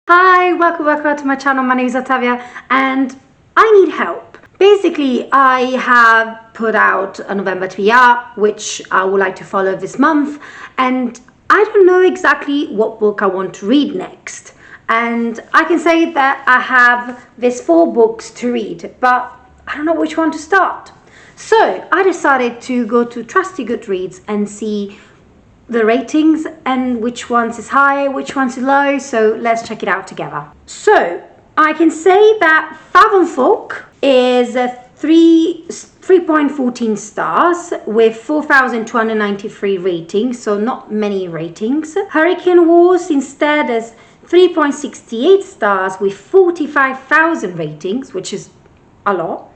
Hi, welcome to my channel. My name is Ottavia and I need help. Basically, I have put out a November TBR, which I would like to follow this month, and I don't know exactly what book I want to read next. And I can say that I have these 4 books to read, but I don't know which one to start. So I decided to go to Trusty Goodreads and see the ratings and which ones is high, which ones is low. So let's check it out together. So I can say that Fathom Folk is a 3.14 stars with 4,293 ratings, so not many ratings. Hurricane Wars instead is 3.68 stars with 45,000 ratings, which is a lot.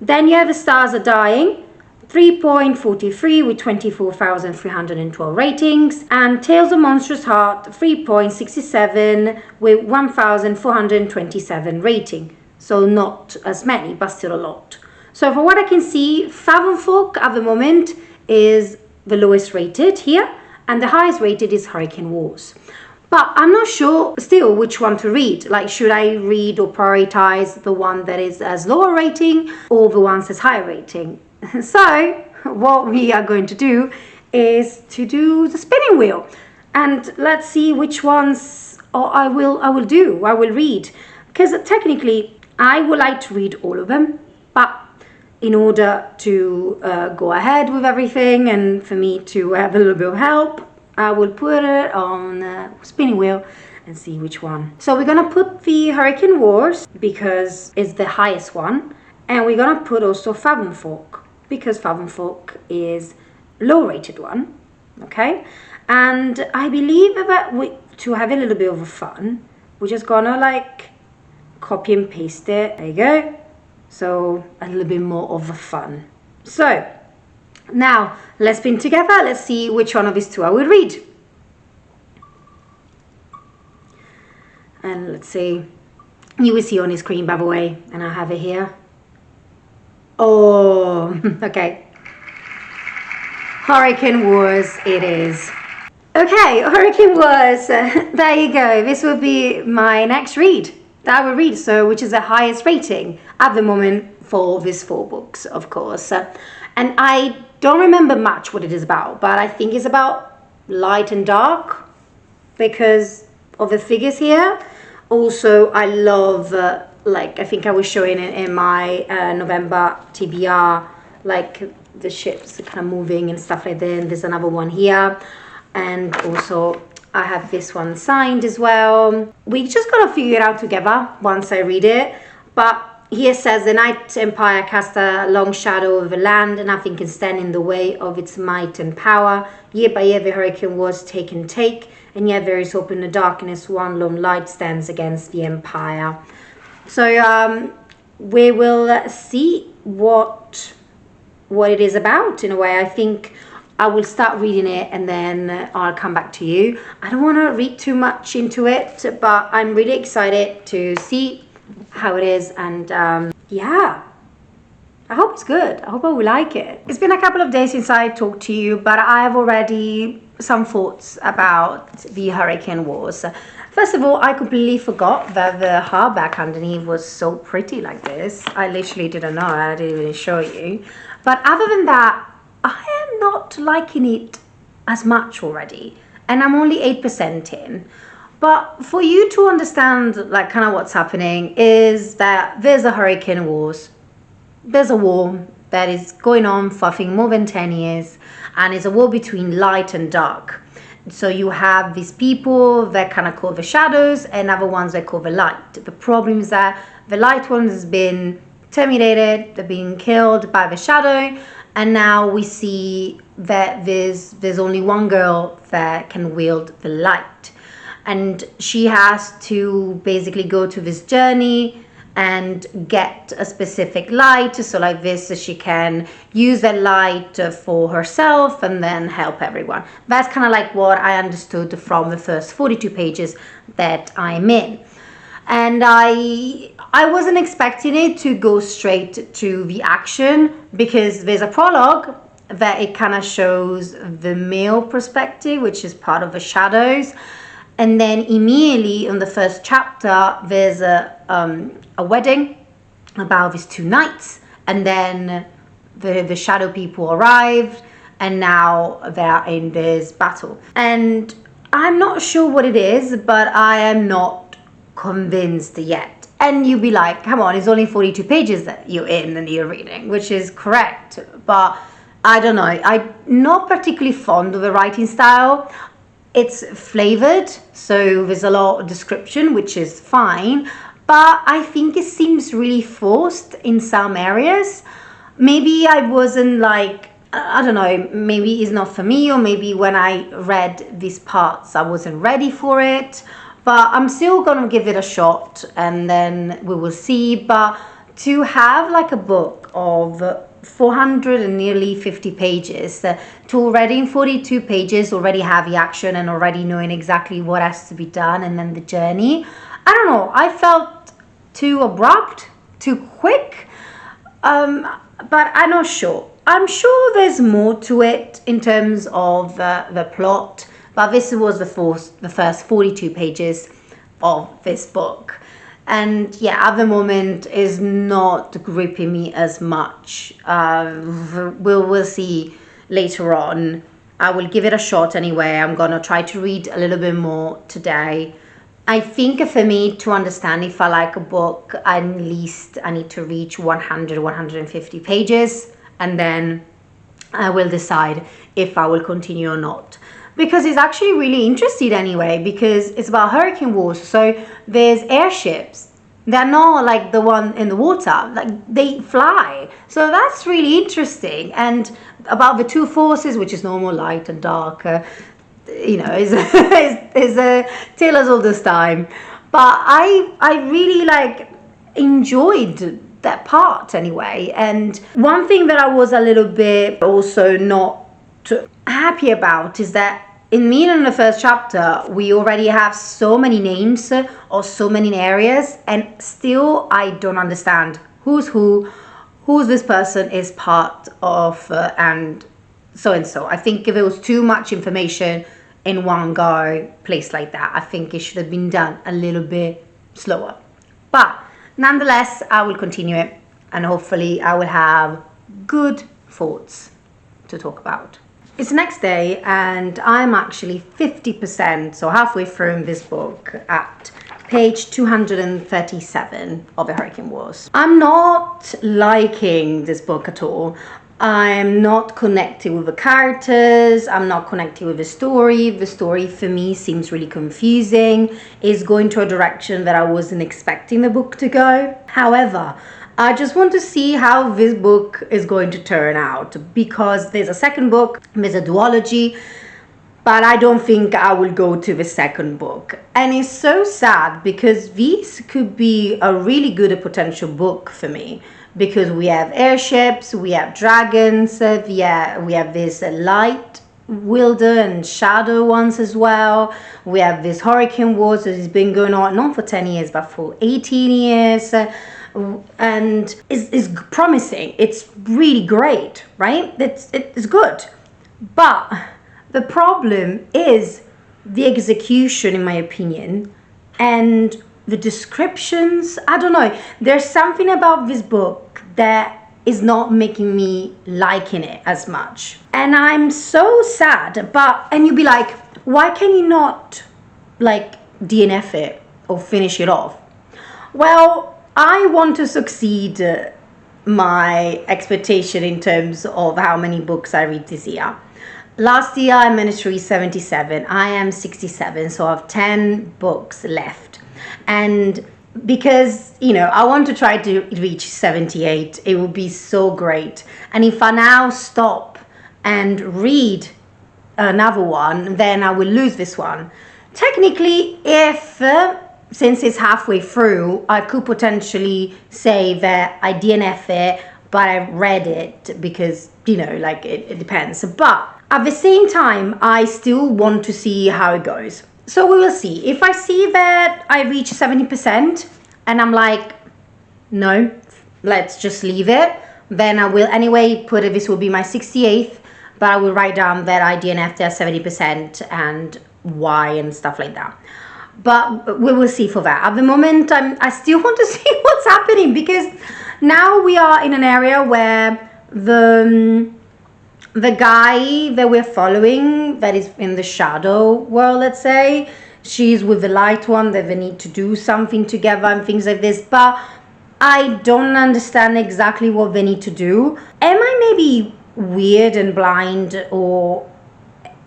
Then you have The Stars Are Dying, 3.43 with 24,312 ratings, and Tales of Monstrous Heart 3.67 with 1,427 rating. So not as many, but still a lot. So for what I can see, Fathom Folk at the moment is the lowest rated here, and the highest rated is Hurricane Wars. But I'm not sure still which one to read. Like, should I read or prioritize the one that is as lower rating or the ones as higher rating? So what we are going to do is to do the spinning wheel, and let's see which ones I will read, because technically I would like to read all of them, but in order to go ahead with everything and for me to have a little bit of help, I will put it on the spinning wheel and see which one. So we're gonna put the Hurricane Wars because it's the highest one, and we're gonna put also Fathom Folk because Fathom Folk is low rated one, okay? And I believe that to have a little bit of fun, we're just gonna like copy and paste it. There you go. So a little bit more of a fun. So now let's spin together. Let's see which one of these two I will read. And let's see. You will see on the screen, by the way, and I have it here. Oh, okay. Hurricane Wars it is. Okay, Hurricane Wars. There you go. This will be my next read that I will read, so which is the highest rating at the moment for these 4 books, of course. And I don't remember much what it is about, but I think it's about light and dark because of the figures here. Also, I love, like I think I was showing it in my November TBR, like the ships are kind of moving and stuff like that. And there's another one here. And also I have this one signed as well. We just gotta figure it out together once I read it. But here says, the Night Empire cast a long shadow over the land, and nothing can stand in the way of its might and power. Year by year the hurricane wars take and take, and yet there is hope in the darkness. One lone light stands against the empire. So we will see what it is about in a way. I think I will start reading it and then I'll come back to you. I don't want to read too much into it, but I'm really excited to see how it is, and yeah, I hope it's good. I hope I will like it. It's been a couple of days since I talked to you, but I have already some thoughts about the Hurricane Wars. First of all, I completely forgot that the hardback underneath was so pretty like this. I literally didn't know. I didn't even show you. But other than that, I am not liking it as much already, and I'm only 8% in. But for you to understand like kind of what's happening is that there's a Hurricane Wars. There's a war that is going on for I think more than 10 years, and it's a war between light and dark. So you have these people that kind of call the shadows and other ones that call the light. The problem is that the light ones has been terminated, they're being killed by the shadow, and now we see that there's only one girl that can wield the light. And she has to basically go to this journey and get a specific light. So like this, so she can use that light for herself and then help everyone. That's kind of like what I understood from the first 42 pages that I'm in. And I wasn't expecting it to go straight to the action, because there's a prologue that it kind of shows the male perspective, which is part of the shadows. And then immediately in the first chapter, there's a wedding about these two knights, and then the shadow people arrived, and now they're in this battle. And I'm not sure what it is, but I am not convinced yet. And you'd be like, come on, it's only 42 pages that you're in and you're reading, which is correct. But I don't know, I'm not particularly fond of the writing style. It's flavored, so there's a lot of description, which is fine. But I think it seems really forced in some areas. Maybe I wasn't like, I don't know, maybe it's not for me, or maybe when I read these parts I wasn't ready for it. But I'm still gonna give it a shot, and then we will see. But to have like a book of 400 and nearly 50 pages, to already in 42 pages already have the action and already knowing exactly what has to be done, and then the journey, I don't know, I felt too abrupt, too quick. But I'm not sure. I'm sure there's more to it in terms of the plot, but this was the first 42 pages of this book. And yeah, at the moment is not gripping me as much. We'll see later on. I will give it a shot anyway. I'm gonna try to read a little bit more today. I think for me to understand if I like a book, at least I need to reach 100, 150 pages, and then I will decide if I will continue or not. Because it's actually really interesting anyway, because it's about hurricane wars. So there's airships. They're not like the one in the water, like they fly. So that's really interesting. And about the two forces, which is normal, light and dark, you know, is a tale as old as time. But I really like enjoyed that part anyway. And one thing that I was a little bit also not happy about is that in the first chapter, we already have so many names or so many areas, and still I don't understand who's this person is part of, and so. I think if it was too much information in one go, placed like that, I think it should have been done a little bit slower. But nonetheless, I will continue it, and hopefully I will have good thoughts to talk about. It's the next day, and I'm actually 50%, so halfway through this book, at page 237 of the Hurricane Wars. I'm not liking this book at all. I'm not connected with the characters. I'm not connected with the story. The story for me seems really confusing. It's going to a direction that I wasn't expecting the book to go. However, I just want to see how this book is going to turn out, because there's a second book, there's a duology, but I don't think I will go to the second book. And it's so sad, because this could be a really good potential book for me, because we have airships, we have dragons, we have this light wilder and shadow ones as well. We have this hurricane wars that has been going on not for 10 years but for 18 years. And is promising. It's really great, right? It's good. But the problem is the execution, in my opinion, and the descriptions. I don't know. There's something about this book that is not making me liking it as much. And I'm so sad. And you'd be like, why can you not like DNF it or finish it off? Well, I want to succeed my expectation in terms of how many books I read this year. Last year I managed to read 77. I am 67, so I have 10 books left. And because, you know, I want to try to reach 78, it would be so great. And if I now stop and read another one, then I will lose this one. Technically, if since it's halfway through, I could potentially say that I DNF it, but I read it because, you know, like it depends. But at the same time, I still want to see how it goes. So we will see. If I see that I reach 70% and I'm like, no, let's just leave it, then I will anyway put it, this will be my 68th, but I will write down that I DNF'd at 70% and why and stuff like that. But we will see for that. At the moment, I still want to see what's happening, because now we are in an area where the guy that we're following, that is in the shadow world, let's say, she's with the light one, that they need to do something together and things like this. But I don't understand exactly what they need to do. Am I maybe weird and blind, or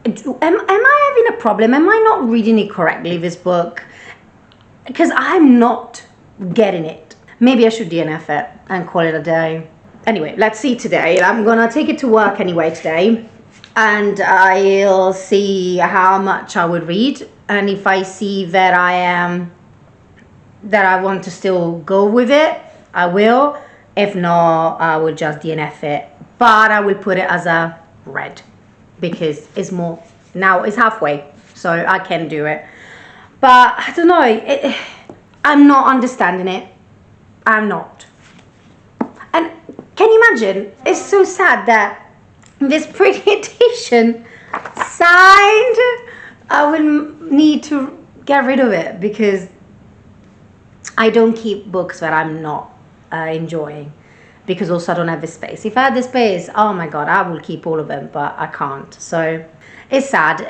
am I having a problem? Am I not reading it correctly, this book? Because I'm not getting it. Maybe I should DNF it and call it a day. Anyway, let's see today. I'm gonna take it to work anyway today, and I'll see how much I would read, and if I see that I want to still go with it, I will. If not, I will just DNF it, but I will put it as a read, because it's more, now it's halfway, so I can do it. But I don't know, I'm not understanding it. I'm not. And can you imagine? It's so sad that this pretty edition signed, I will need to get rid of it, because I don't keep books that I'm not enjoying, because also I don't have the space. If I had the space, oh my god, I will keep all of them, but I can't. So it's sad.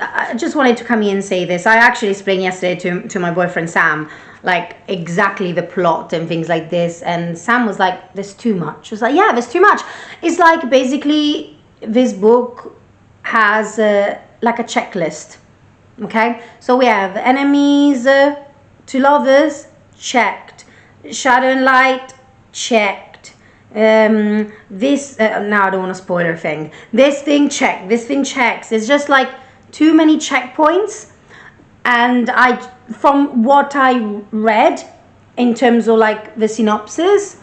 I just wanted to come here and say this. I actually explained yesterday to my boyfriend Sam, like exactly the plot and things like this, and Sam was like, there's too much. I was like, yeah, there's too much. It's like basically this book has like a checklist. Okay, so we have enemies to lovers, checked. Shadow and light, checked. This now I don't want to spoil a thing. This thing checked. This thing checks. It's just like too many checkpoints. And from what I read in terms of like the synopsis,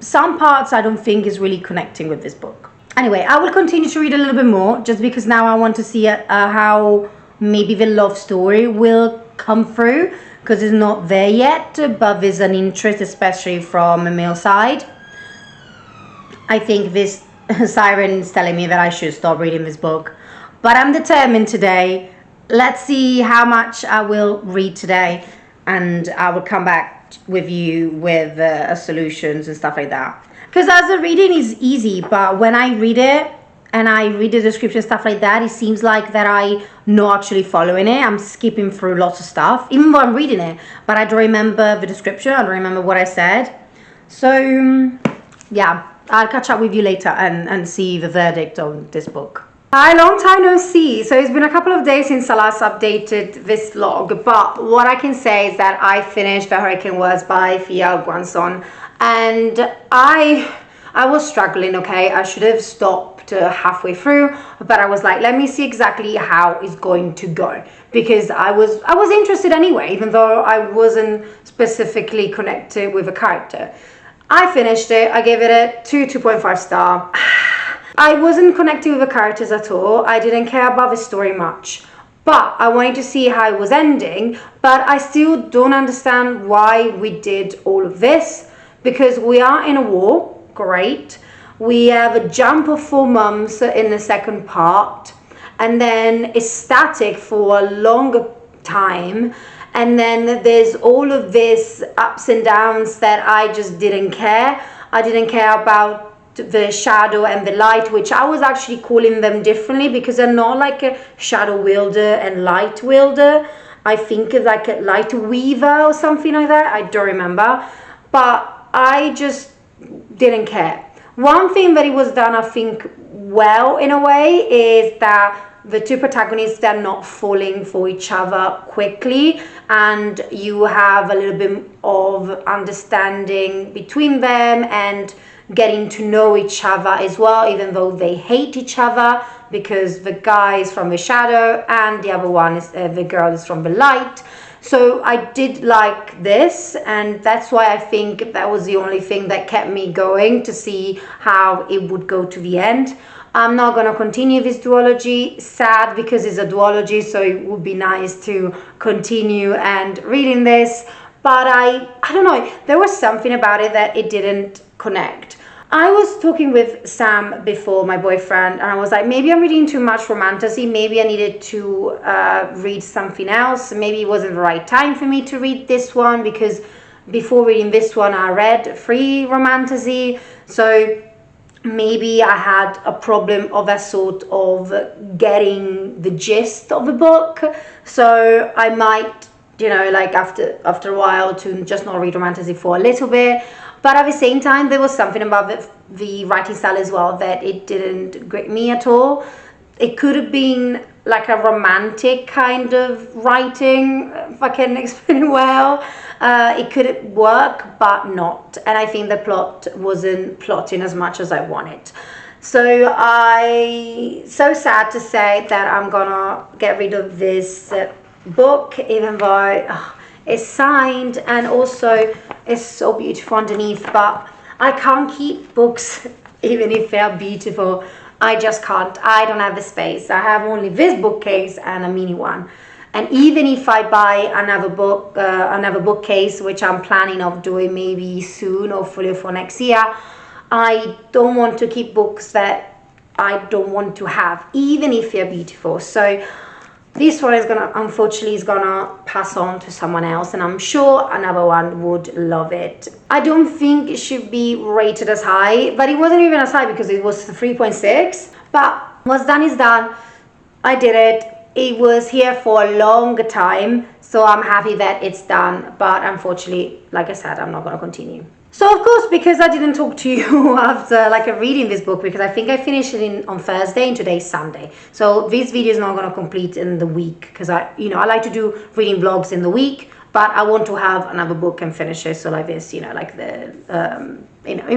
some parts I don't think is really connecting with this book. Anyway, I will continue to read a little bit more, just because now I want to see how maybe the love story will come through, because it's not there yet, but there's an interest, especially from a male side. I think this siren is telling me that I should stop reading this book, but I'm determined today. Let's see how much I will read today, and I will come back with you with solutions and stuff like that. Because as a reading is easy, but when I read it and I read the description, stuff like that, it seems like that I not actually following it. I'm skipping through lots of stuff, even though I'm reading it, but I don't remember the description. I don't remember what I said. So yeah, I'll catch up with you later and see the verdict on this book. Hi, long time no see. So it's been a couple of days since I last updated this vlog, but what I can say is that I finished The Hurricane Words by Thea Guanson, and I was struggling, okay? I should have stopped halfway through, but I was like, let me see exactly how it's going to go, because I was interested anyway, even though I wasn't specifically connected with a character. I finished it. I gave it a 2.5 star. I wasn't connecting with the characters at all. I didn't care about the story much, but I wanted to see how it was ending. But I still don't understand why we did all of this, because we are in a war. Great. We have a jump of 4 months in the second part, and then it's static for a longer time, and then there's all of this ups and downs that I just didn't care. I didn't care about the shadow and the light, which I was actually calling them differently, because they're not like a shadow wielder and light wielder. I think it's like a light weaver or something like that. I don't remember, but I just didn't care. One thing that it was done, I think, well in a way, is that the two protagonists, they're not falling for each other quickly, and you have a little bit of understanding between them and getting to know each other as well, even though they hate each other, because the guy is from the shadow and the other one is the girl is from the light. So I did like this, and that's why I think that was the only thing that kept me going, to see how it would go to the end. I'm not going to continue this duology. Sad, because it's a duology, so it would be nice to continue and reading this, but I don't know, there was something about it that it didn't connect. I was talking with Sam before, my boyfriend, and I was like, maybe I'm reading too much romantasy. Maybe I needed to read something else. Maybe it wasn't the right time for me to read this one, because before reading this one, I read free romantasy. So maybe I had a problem of a sort of getting the gist of the book. So I might, like after a while, to just not read romantasy for a little bit. But at the same time, there was something about the writing style as well that it didn't grip me at all. It could have been like a romantic kind of writing, if I can explain it well. It could work, but not. And I think the plot wasn't plotting as much as I wanted. So so sad to say that I'm gonna get rid of this book, even though it's signed and also it's so beautiful underneath. But I can't keep books even if they are beautiful. I just can't. I don't have the space. I have only this bookcase and a mini one. And even if I buy another bookcase, which I'm planning of doing maybe soon, hopefully for next year, I don't want to keep books that I don't want to have, even if they're beautiful. So this one is unfortunately gonna pass on to someone else, and I'm sure another one would love it. I don't think it should be rated as high, but it wasn't even as high because it was 3.6. But what's done is done. I did it. It was here for a long time, so I'm happy that it's done. But unfortunately, like I said, I'm not gonna continue. So of course, because I didn't talk to you after reading this book, because I think I finished it on Thursday and today's Sunday. So this video is not going to complete in the week, because I like to do reading vlogs in the week, but I want to have another book and finish it. So like this, it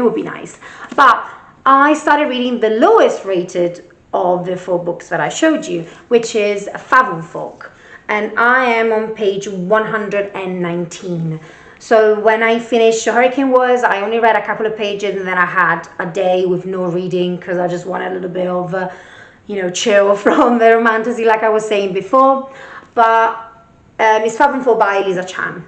would be nice. But I started reading the lowest rated of the 4 books that I showed you, which is Fathom Folk. And I am on page 119. So when I finished Hurricane Wars, I only read a couple of pages, and then I had a day with no reading because I just wanted a little bit of, chill from the romantasy, like I was saying before. But it's Fathom Folk by Lisa Chan.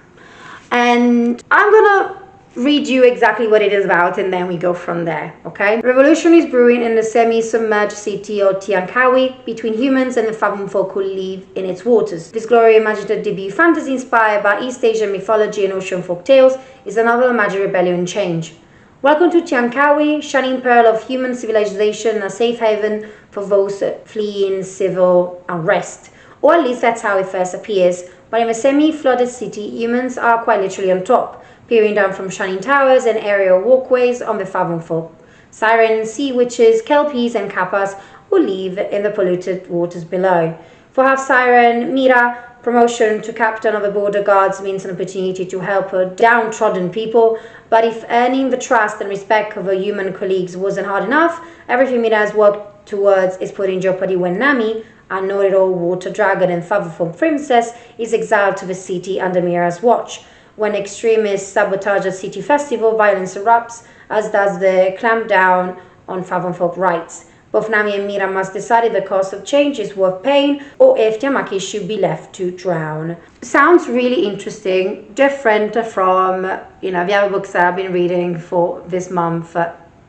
And I'm going to read you exactly what it is about, and then we go from there, okay? Revolution is brewing in the semi-submerged city of Tiankawi between humans and the Fathom Folk who live in its waters. This glorious imaginative debut fantasy inspired by East Asian mythology and ocean folk tales is another imagined rebellion and change. Welcome to Tiankawi, shining pearl of human civilization, a safe haven for those fleeing civil unrest. Or at least that's how it first appears. But in the semi-flooded city, humans are quite literally on top, peering down from shining towers and aerial walkways on the Fathom Folk. Sirens, sea witches, kelpies and kappas who live in the polluted waters below. For half siren Mira, promotion to captain of the border guards means an opportunity to help her downtrodden people, but if earning the trust and respect of her human colleagues wasn't hard enough, everything Mira has worked towards is put in jeopardy when Nami, a know-it-all water dragon and Fathom Folk princess, is exiled to the city under Mira's watch. When extremists sabotage a city festival, violence erupts, as does the clampdown on Fathom Folk rights. Both Nami and Mira must decide if the cost of change is worth paying, or if Tiamaki should be left to drown. Sounds really interesting, different from the other books that I've been reading for this month.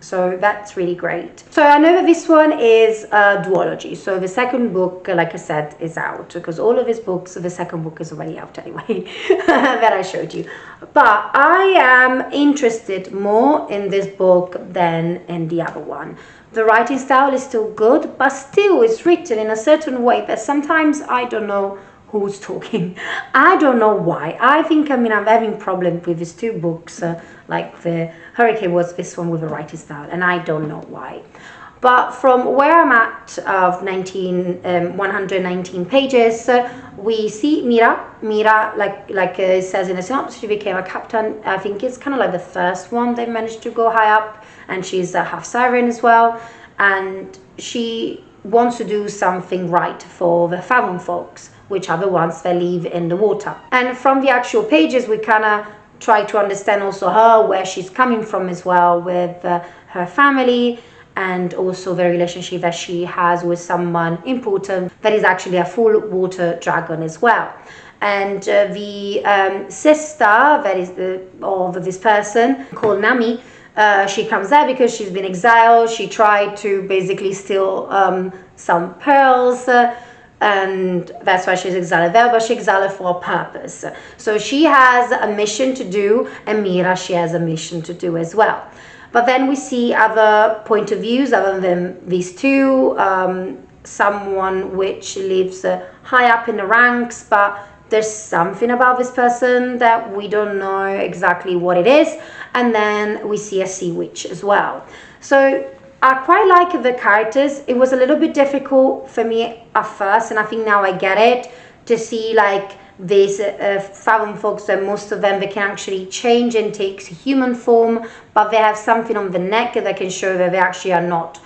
So that's really great. So I know that this one is a duology. So the second book, like I said, is out, because all of his books, the second book is already out anyway, that I showed you. But I am interested more in this book than in the other one. The writing style is still good, but still it's written in a certain way that sometimes I don't know who's talking. I don't know why. I think I'm having problems with these 2 books, like the Hurricane was this one with a writing style, and I don't know why. But from where I'm at of 119 pages, we see Mira. Mira, like it says in the synopsis, she became a captain. I think it's kind of like the first one they managed to go high up, and she's a half siren as well. And she wants to do something right for the Fathom Folks, which are the ones that live in the water. And from the actual pages, we kind of try to understand also her, where she's coming from as well, with her family, and also the relationship that she has with someone important that is actually a full water dragon as well. And the sister that is of this person called Nami, She comes there because she's been exiled. She tried to basically steal some pearls, and that's why she's exiled there, but she's exiled for a purpose. So she has a mission to do, and Mira, she has a mission to do as well. But then we see other point of views other than these two. Someone which lives high up in the ranks, but there's something about this person that we don't know exactly what it is. And then we see a sea witch as well. So I quite like the characters. It was a little bit difficult for me at first, and I think now I get it, to see like these fathom folks, and most of them, they can actually change and take human form, but they have something on the neck that can show that they actually are not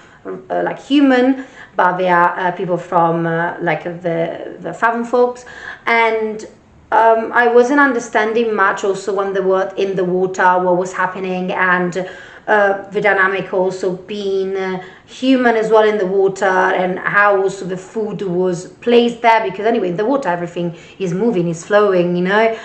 like human, but they are people from like the fathom folks. And I wasn't understanding much also when they were in the water, what was happening, and the dynamic also being human as well in the water, and how also the food was placed there, because anyway in the water everything is moving, is flowing, you know.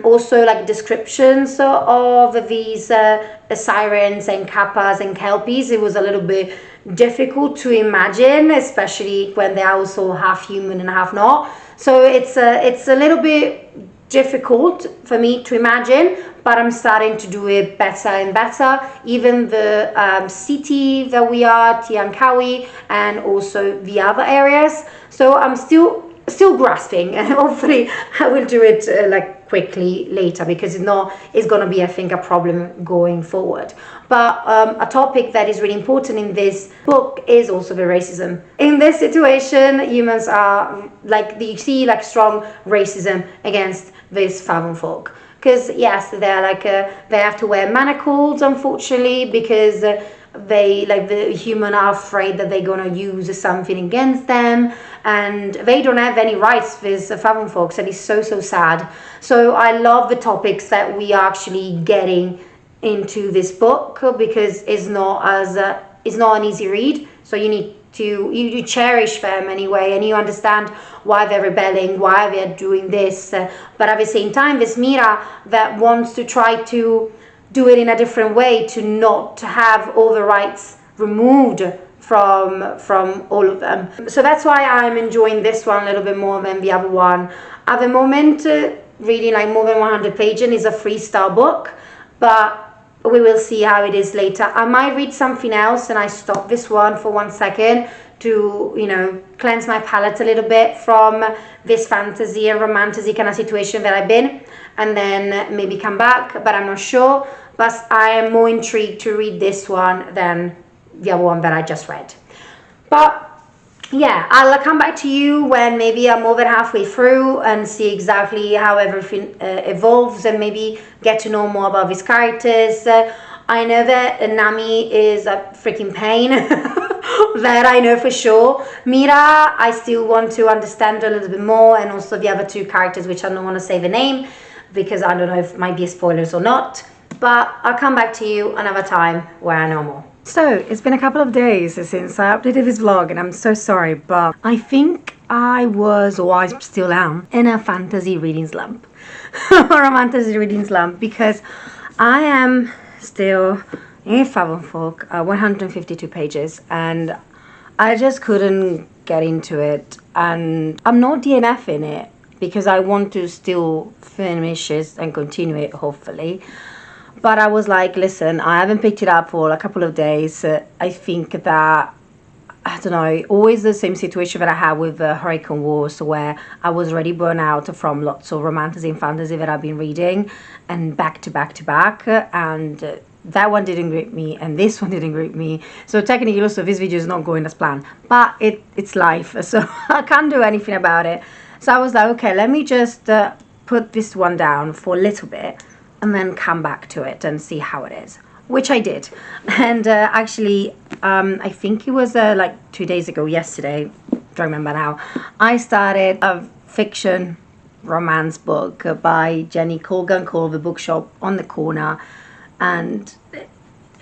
Also like descriptions of these sirens and kappas and kelpies, it was a little bit difficult to imagine, especially when they are also half human and half not. So it's a little bit difficult for me to imagine, but I'm starting to do it better and better. Even the city that we are, Tiankawi, and also the other areas. So I'm still grasping, and hopefully I will do it like quickly later, because it's going to be, I think, a problem going forward. But a topic that is really important in this book is also the racism. In this situation, humans are like, you see like strong racism against these fathom folk, because yes, they're like they have to wear manacles, unfortunately, because they, like the human, are afraid that they're gonna use something against them, and they don't have any rights, these fathom folks, and it's so sad. So I love the topics that we are actually getting into this book, because it's not an easy read. So you need to you cherish them anyway, and you understand why they're rebelling, why they're doing this, but at the same time this Mira that wants to try to do it in a different way, to not have all the rights removed from all of them. So that's why I'm enjoying this one a little bit more than the other one. At the moment, reading like more than 100 pages is a 3-star book, but we will see how it is later. I might read something else, and I stop this one for 1 second to, you know, cleanse my palate a little bit from this fantasy and romantasy kind of situation that I've been, and then maybe come back, but I'm not sure. But I am more intrigued to read this one than the other one that I just read. But yeah, I'll come back to you when maybe I'm more than halfway through and see exactly how everything evolves, and maybe get to know more about these characters. I know that Nami is a freaking pain. That I know for sure. Mira, I still want to understand a little bit more, and also the other two characters, which I don't want to say the name, because I don't know if it might be spoilers or not. But I'll come back to you another time where I know more. So, it's been a couple of days since I updated this vlog, and I'm so sorry, but I think I was, or I still am, in a fantasy reading slump. Or a fantasy reading slump, because I am still in Fathom Folk, 152 pages, and I just couldn't get into it, and I'm not DNFing it, because I want to still finish it and continue it, hopefully. But I was like, listen, I haven't picked it up for a couple of days. I think that, I don't know, always the same situation that I had with Hurricane Wars, where I was already burnt out from lots of romantasy and fantasy that I've been reading, and back to back, and that one didn't grip me, and this one didn't grip me. So technically also this video is not going as planned, but it's life, so I can't do anything about it. So I was like, okay, let me just put this one down for a little bit, and then come back to it and see how it is, which I did. And actually, I think it was like 2 days ago, yesterday, don't remember now, I started a fiction romance book by Jenny Colgan called The Bookshop on the Corner, and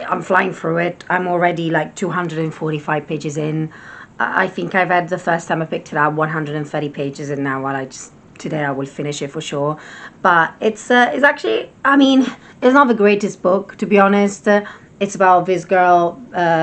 I'm flying through it. I'm already like 245 pages in. I think I've had, the first time I picked it up, 130 pages in now, while I just today I will finish it for sure. But it's actually, I mean, it's not the greatest book, to be honest. It's about this girl.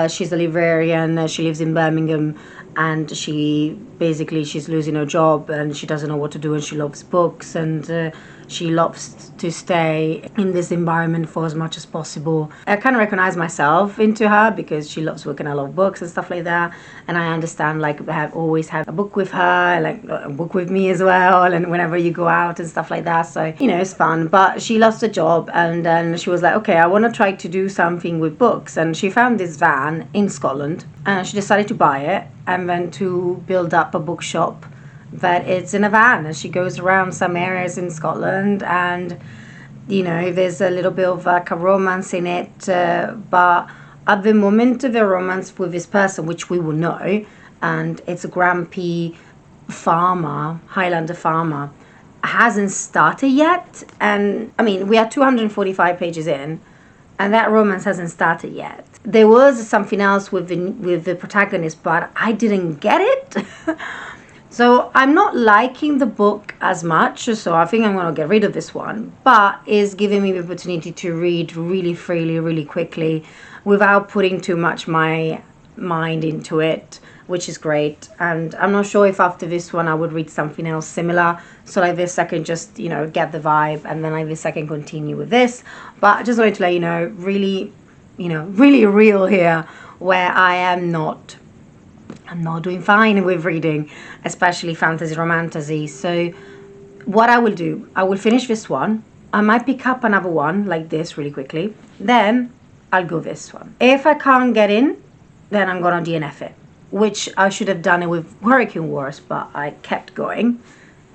She's a librarian. She lives in Birmingham, and she's losing her job, and she doesn't know what to do, and she loves books, and she loves to stay in this environment for as much as possible. I kind of recognize myself into her because she loves working. I love books and stuff like that, and I understand, like, I have always had a book with her, like a book with me as well, and whenever you go out and stuff like that, so you know, it's fun. But she lost the job, and then she was like, okay, I want to try to do something with books, and she found this van in Scotland, and she decided to buy it and then to build up a bookshop that it's in a van, and she goes around some areas in Scotland, and you know, there's a little bit of like a romance in it, but at the moment the romance with this person, which we will know, and it's a grumpy farmer, Highlander farmer, hasn't started yet. And I mean, we are 245 pages in, and that romance hasn't started yet. There was something else with the protagonist, but I didn't get it. So I'm not liking the book as much, so I think I'm going to get rid of this one. But it's giving me the opportunity to read really freely, really quickly, without putting too much my mind into it, which is great. And I'm not sure if after this one I would read something else similar. So like this, I can just, you know, get the vibe, and then like this, I can continue with this. But I just wanted to let you know, really, you know, really real here, where I'm not doing fine with reading, especially fantasy romantasy. So what I will do, I will finish this one. I might pick up another one like this really quickly. Then I'll go this one. If I can't get in, then I'm gonna DNF it, which I should have done it with Hurricane Wars, but I kept going.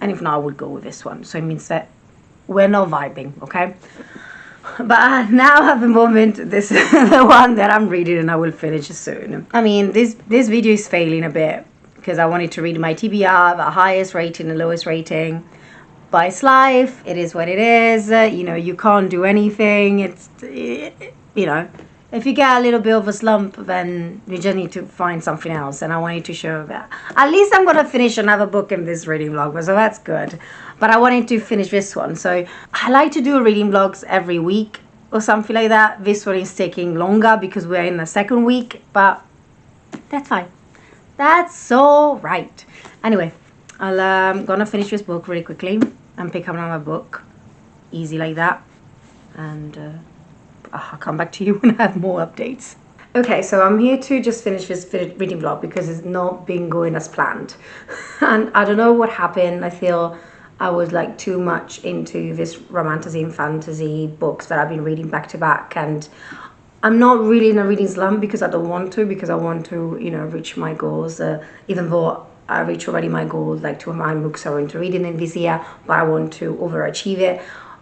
And if not, I would go with this one. So it means that we're not vibing, okay? But now at the moment, this is the one that I'm reading, and I will finish soon. I mean, this video is failing a bit because I wanted to read my TBR, the highest rating, the lowest rating. But it's life. It is what it is. You know, you can't do anything. It's, you know, if you get a little bit of a slump, then you just need to find something else. And I wanted to show that. At least I'm going to finish another book in this reading vlog, so that's good. But I wanted to finish this one. So I like to do reading vlogs every week or something like that. This one is taking longer because we're in the second week, but that's fine. That's all right. Anyway, I'm going to finish this book really quickly and pick up another book. Easy like that. And I'll come back to you when I have more updates. Okay, so I'm here to just finish this reading vlog because it's not been going as planned. And I don't know what happened. I feel I was like too much into this romantasy and fantasy books that I've been reading back to back, and I'm not really in a reading slump because I don't want to, because I want to, you know, reach my goals, even though I reach already my goals, like 2 of my books are into reading in this year, but I want to overachieve it.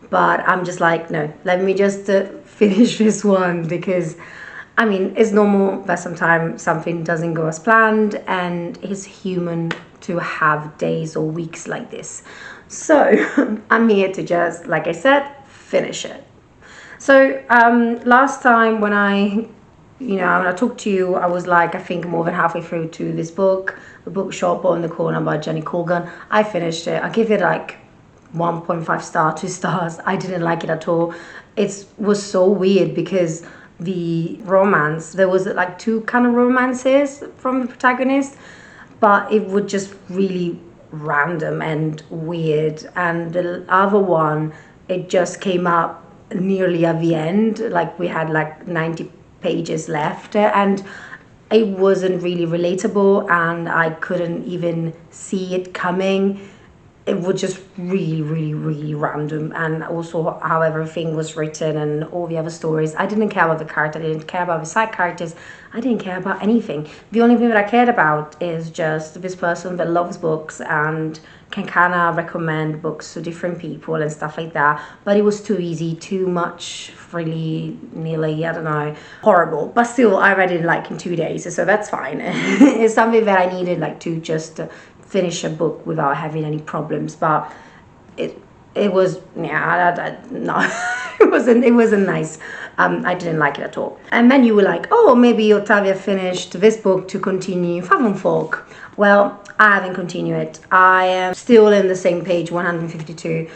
But I'm just like, no, let me just finish this one, because I mean, it's normal that sometimes something doesn't go as planned, and it's human to have days or weeks like this. So I'm here to just, like I said, finish it. So last time when I talked to you, I was like, I think more than halfway through to this book, The Bookshop on the Corner by Jenny Colgan. I finished it. I give it like 1.5 star, 2 stars. I didn't like it at all. It was so weird because the romance, there was like 2 kind of romances from the protagonist, but it was just really random and weird. And the other one, it just came up nearly at the end, like we had like 90 pages left, and it wasn't really relatable, and I couldn't even see it coming. It was just really, really, really random. And also how everything was written and all the other stories. I didn't care about the character. I didn't care about the side characters. I didn't care about anything. The only thing that I cared about is just this person that loves books and can kind of recommend books to different people and stuff like that. But it was too easy, too much, really, nearly, I don't know, horrible. But still, I read it like in 2 days, so that's fine. It's something that I needed, like, to just finish a book without having any problems. But it was, yeah, no, it wasn't nice. I didn't like it at all. And then you were like, oh, maybe Ottavia finished this book to continue Fathom Folk. Well, I haven't continued it. I am still in the same page, 152,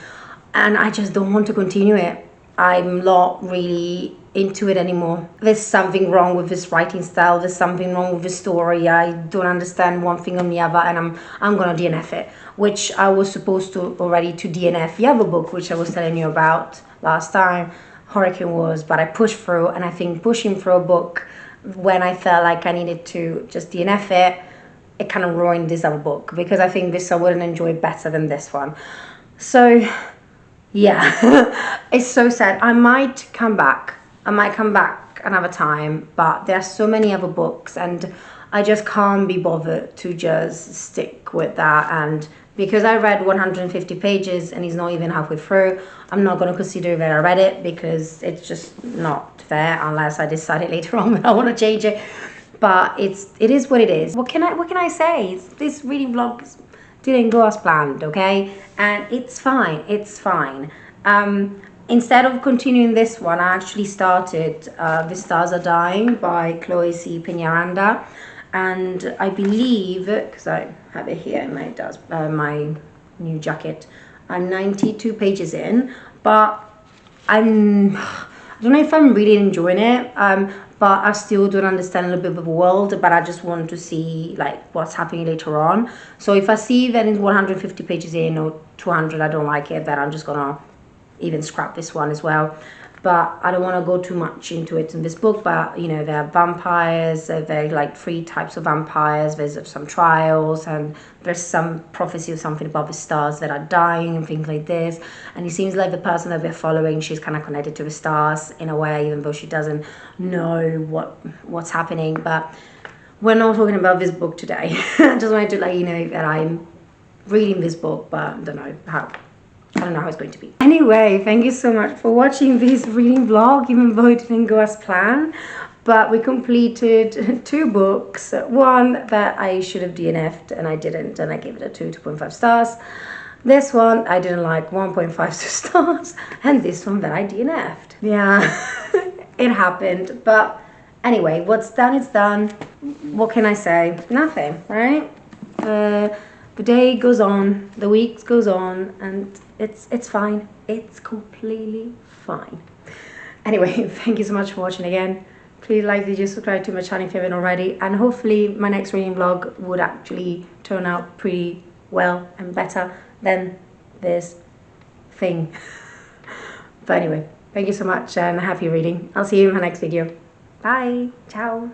and I just don't want to continue it. I'm not really into it anymore. There's something wrong with this writing style. There's something wrong with the story. I don't understand one thing on the other, and I'm gonna DNF it, which I was supposed to already to DNF the other book, which I was telling you about last time, Hurricane Wars, but I pushed through, and I think pushing through a book when I felt like I needed to just DNF it, it kind of ruined this other book, because I think this I wouldn't enjoy better than this one. So yeah, it's so sad. I might come back another time, but there are so many other books, and I just can't be bothered to just stick with that. And because I read 150 pages and it's not even halfway through, I'm not going to consider that I read it, because it's just not fair unless I decided later on that I want to change it. But it is what it is. What can I say? This reading vlog didn't go as planned, okay? And it's fine. Instead of continuing this one, I actually started The Stars Are Dying by Chloe C. Peñaranda. And I believe, because I have it here in my new jacket, I'm 92 pages in, but I don't know if I'm really enjoying it, but I still don't understand a little bit of the world, but I just want to see like what's happening later on. So if I see that in 150 pages in or 200 I don't like it, then I'm just gonna even scrap this one as well. But I don't want to go too much into it in this book. But you know, there are vampires. There are like 3 types of vampires. There's some trials, and there's some prophecy of something about the stars that are dying and things like this. And it seems like the person that we're following, she's kind of connected to the stars in a way, even though she doesn't know what's happening. But we're not talking about this book today. I just wanted to let you know that I'm reading this book, but I don't know how it's going to be. Anyway, thank you so much for watching this reading vlog, even though it didn't go as planned. But we completed 2 books. One that I should have DNF'd and I didn't, and I gave it a 2.5 stars. This one I didn't like, 1.5 stars. And this one that I DNF'd. Yeah, it happened. But anyway, what's done is done. What can I say? Nothing, right? The day goes on, the week goes on, and it's fine. It's completely fine. Anyway, thank you so much for watching again. Please like the video, subscribe to my channel if you haven't already, and hopefully my next reading vlog would actually turn out pretty well and better than this thing. But anyway, thank you so much and happy reading. I'll see you in my next video. Bye. Ciao.